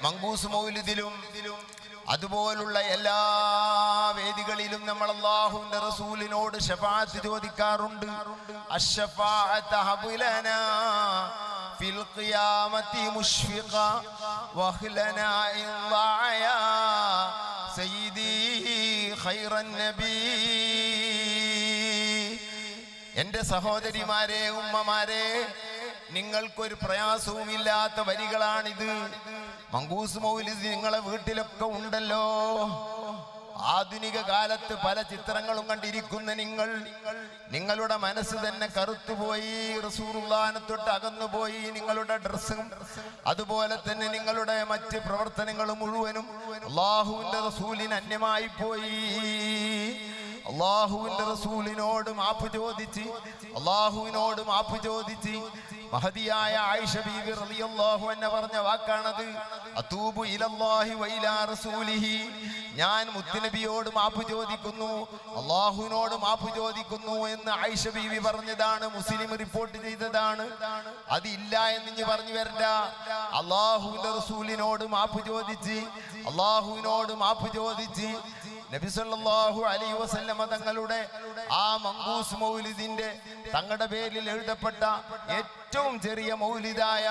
മങ്കൂസ് മൗലിദിലും അതുപോലുള്ള എല്ലാ വേദികളിലും നമ്മൾ അല്ലാഹുവിന്റെ റസൂലിനോട് ശഫാഅത്ത് ചോദിക്കാറുണ്ട്. അശ്ശഫാഅത്ത് ഹബ്ലനാ ഫിൽ ഖിയാമത്തി മുഷ്ഫിഖ വഹ്ലനാ ഇൻദായ സയ്യിദി ഖൈറൻ നബി. എൻ്റെ സഹോദരിമാരെ, ഉമ്മമാരെ, നിങ്ങൾക്കൊരു പ്രയാസവുമില്ലാത്ത വരികളാണിത്. മങ്കൂസ് മൗലിദ് നിങ്ങളെ വീട്ടിലൊക്കെ ഉണ്ടല്ലോ. ആധുനിക കാലത്ത് പല ചിത്രങ്ങളും കണ്ടിരിക്കുന്ന നിങ്ങളുടെ മനസ്സ് തന്നെ കറുത്തുപോയി, റസൂലുള്ളാഹിനെ തൊട്ട് അകന്നുപോയി. നിങ്ങളുടെ ഡ്രസ്സും അതുപോലെ തന്നെ നിങ്ങളുടെ മറ്റ് പ്രവർത്തനങ്ങളും മുഴുവനും അല്ലാഹുവിന്റെ റസൂലിന് അന്യമായി പോയി. അല്ലാഹുവിന്റെ റസൂലിനോട് മാപ്പ് ചോദിച്ച് മഹദിയായ ആയിഷ ബീവി റളിയല്ലാഹു അൻഹ പറഞ്ഞ വാക്കാണത്. അതൂബു ഇലല്ലാഹി വ ഇലാ റസൂലിഹി. ഞാൻ മുത്തുനബിയോട് മാപ്പ് ചോദിക്കുന്നു, അല്ലാഹുവിനോട് മാപ്പ് ചോദിക്കുന്നു എന്ന് ആയിഷ ബീവി പറഞ്ഞതാണ്. മുസ്ലിം റിപ്പോർട്ട് ചെയ്തതാണ്. അതില്ല എന്ന് ഇനി പറഞ്ഞു വരണ്ട. അല്ലാഹുവിന്റെ റസൂലിനോട് മാപ്പ് ചോദിച്ച് നബി സല്ലല്ലാഹു അലൈഹി വസല്ലമ തങ്ങളുടെ ആ മങ്കൂസ് മൗലിദിന്റെ തങ്ങളുടെ പേരിൽ എഴുതപ്പെട്ട ഏറ്റവും ചെറിയ മൗലിദായ,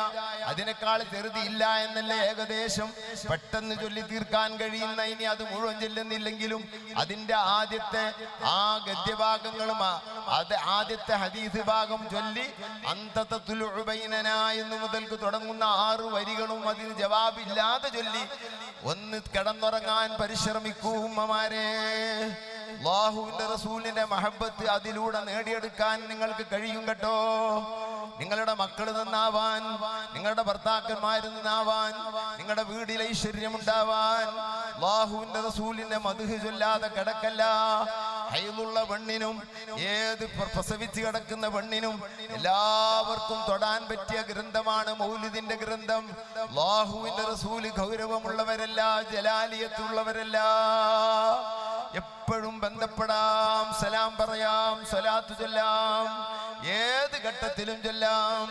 അതിനേക്കാൾ ചെറുതി ഇല്ല എന്നല്ല, ഏകദേശം പെട്ടെന്ന് ചൊല്ലി തീർക്കാൻ കഴിയുന്ന, ഇനി അത് മുഴുവൻ ചെല്ലുന്നില്ലെങ്കിലും അതിന്റെ ആദ്യത്തെ ആ ഗദ്യഭാഗങ്ങളും ആദ്യത്തെ ഹദീസ് ഭാഗം ചൊല്ലി അന്തത തുലുഉ ബൈനനാ എന്ന് മുതൽക്ക് തുടങ്ങുന്ന 6 വരികളും അതിന് ജവാബില്ലാതെ ചൊല്ലി ഒന്ന് കിടന്നുറങ്ങാൻ പരിശ്രമിക്കൂ ഉമ്മമാരെ. അല്ലാഹുവിന്റെ റസൂലിന്റെ മഹബത്ത് അതിലൂടെ നേടിയെടുക്കാൻ നിങ്ങൾക്ക് കഴിയും കേട്ടോ. നിങ്ങളുടെ മക്കൾ നന്നാവാൻ, നിങ്ങളുടെ ഭർത്താക്കന്മാർ നന്നാവാൻ, നിങ്ങളുടെ വീടിൽ ഐശ്വര്യമുണ്ടാവാൻ അല്ലാഹുവിന്റെ റസൂലിന്റെ മദ്ഹ് ചൊല്ലാതെ കിടക്കല്ല. ഹൈലുള്ള പെണ്ണിനും ഏത് പ്രസവിച്ച് കിടക്കുന്ന പെണ്ണിനും എല്ലാവർക്കും തൊടാൻ പറ്റിയ ഗ്രന്ഥമാണ് മൗലിദിന്റെ ഗ്രന്ഥം. അല്ലാഹുവിന്റെ റസൂല് ഗൗരവമുള്ളവരല്ല, ജലാലിയത്തുള്ളവരല്ല. എപ്പോഴും ബന്ധപ്പെടാം, സലാം പറയാം, സ്വലാത്ത് ചൊല്ലാം, ഏത് ഘട്ടത്തിലും ചൊല്ലാം.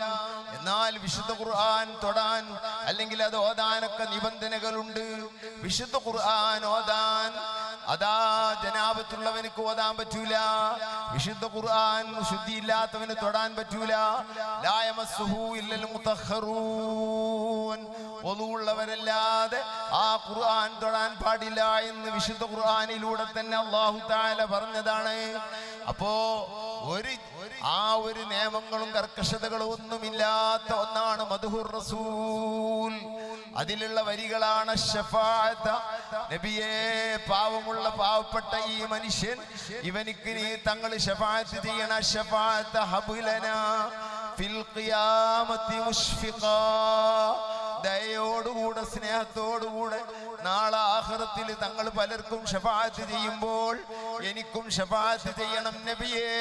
എന്നാൽ വിശുദ്ധ ഖുർആൻ തൊടാൻ അല്ലെങ്കിൽ അത് ഓതാനൊക്കെ നിബന്ധനകളുണ്ട്. വിശുദ്ധ ഖുർആൻ ഓതാൻ അതാ ജനാബത്തുള്ളവനക്ക് ഓതാൻ പറ്റൂല. വിശുദ്ധ ഖുർആൻ ശുദ്ധിയില്ലാത്തവന് തൊടാൻ പറ്റൂല. ലാ യമസ്സുഹു ഇല്ലൽ മുതഖ്ഖറൂൻ. ഒളുവുള്ളവരല്ലാതെ ആ ഖുർആൻ തൊടാൻ പാടില്ല എന്ന് വിശുദ്ധ ഖുർആനിലൂടെ തന്നെ അല്ലാഹു തആല പറഞ്ഞതാണ്. അപ്പോ ഒരു നിയമങ്ങളും കർക്കശതകളും ഒന്നുമില്ലാത്ത ഒന്നാണ് മദ്ഹുർ റസൂൽ. അതിലുള്ള വരികളാണ് ശഫാഅത്ത്. നബിയെ, പാവപ്പെട്ട ഈ മനുഷ്യൻ, ഇവനിക്ക് നീ തങ്ങൾ ശഫാഅത്ത് ചെയ്യണ. ശഫാഅത്ത് ഹബ്ലനാ ഫിൽ ഖിയാമത്തി മുഷ്ഫിഖാ. ദയയോടുകൂടെ സ്നേഹത്തോടുകൂടെ നാളെ ആഖിറത്തിൽ തങ്ങൾ പലർക്കും ശഫാഅത്ത് ചെയ്യുമ്പോൾ എനിക്കും ശഫാഅത്ത് ചെയ്യണം നബിയേ.